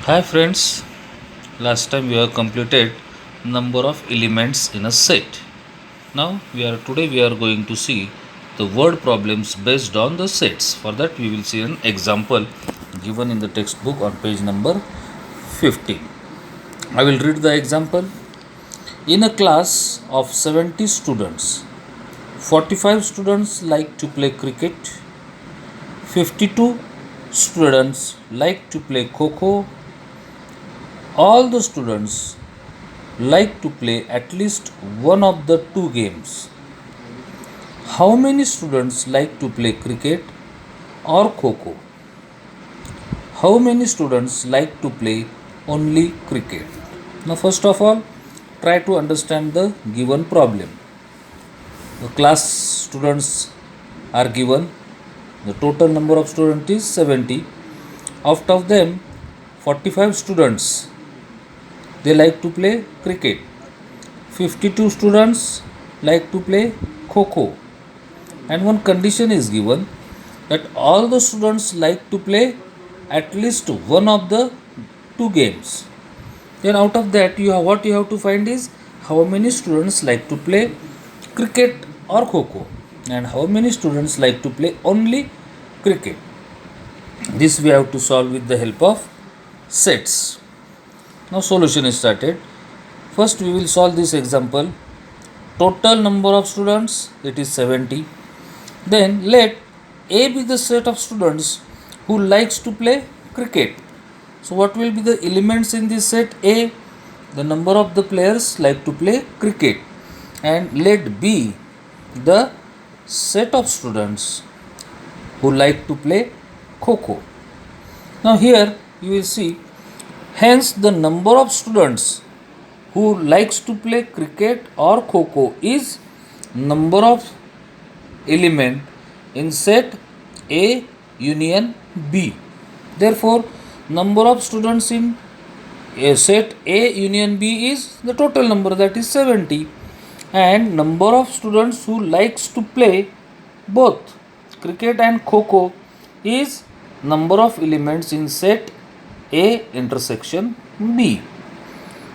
Hi friends, last time we have completed number of elements in a set. Now we are going to see the word problems based on the sets. For that we will see an example given in the textbook on page number 15. I will read the example. In a class of 70 students, 45 students like to play cricket, 52 students like to play kho. All the students like to play at least one of the two games. How many students like to play cricket or kho? How many students like to play only cricket? Now, first of all, try to understand the given problem. The class students are given. The total number of students is 70. Out of them, 45 students they like to play cricket. 52 students like to play kho, and one condition is given that all the students like to play at least one of the two games. Then out of that what you have to find is how many students like to play cricket or kho and how many students like to play only cricket. This we have to solve with the help of sets. Now solution is started. First we will solve this example. Total number of students, it is 70. Then let A be the set of students who likes to play cricket. So what will be the elements in this set? A, the number of the players like to play cricket, and let B the set of students who like to play kho. Now here you will see, hence the number of students who likes to play cricket or kho is number of element in set A union B. Therefore, number of students in set A union B is the total number, that is 70, and number of students who likes to play both cricket and kho is number of elements in set A intersection B.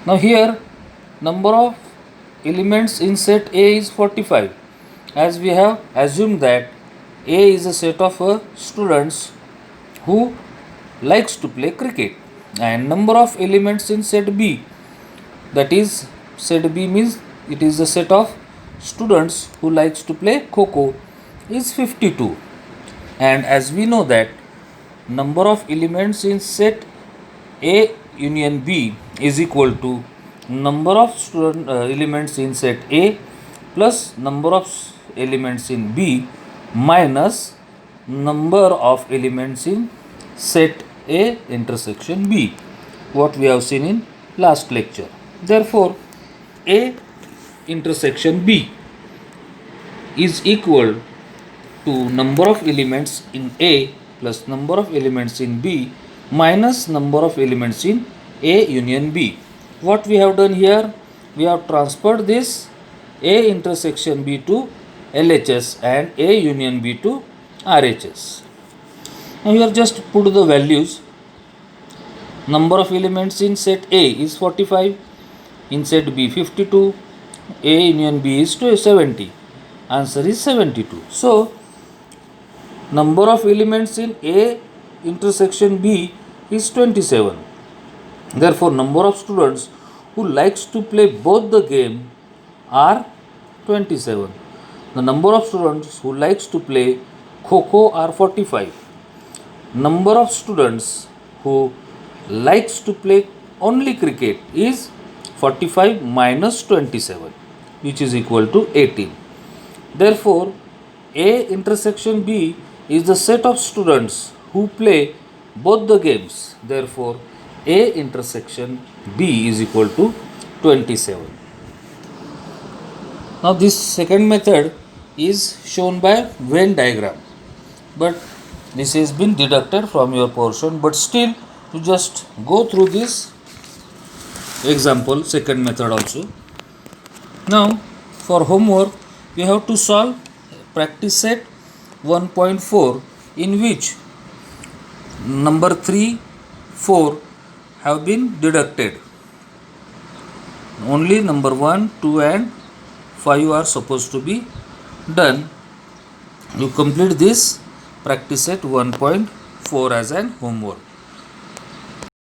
Now here number of elements in set A is 45, as we have assumed that A is a set of students who likes to play cricket, and number of elements in set B, that is set B means it is a set of students who likes to play kho is 52, and as we know that number of elements in set A union B is equal to number of elements in set A plus number of elements in B minus number of elements in set A intersection B, what we have seen in last lecture. Therefore, A intersection B is equal to number of elements in A plus number of elements in B minus number of elements in A union B. What we have done here, we have transferred this A intersection B to LHS and A union B to RHS. Now here just put the values. Number of elements in set A is 45, in set B 52, A union B is 70. Answer is 72. So number of elements in A intersection B is 27. Therefore, number of students who likes to play both the game are 27. The number of students who likes to play kho are 45. Number of students who likes to play only cricket is 45 minus 27, which is equal to 18. Therefore, A intersection B is the set of students who play both the games. Therefore, A intersection B is equal to 27. Now this second method is shown by Venn diagram, but this has been deducted from your portion, but still you just go through this example, second method also. Now for homework we have to solve practice set 1.4, in which number 3, 4 have been deducted. Only number 1, 2 and 5 are supposed to be done. You complete this practice set 1.4 as an homework.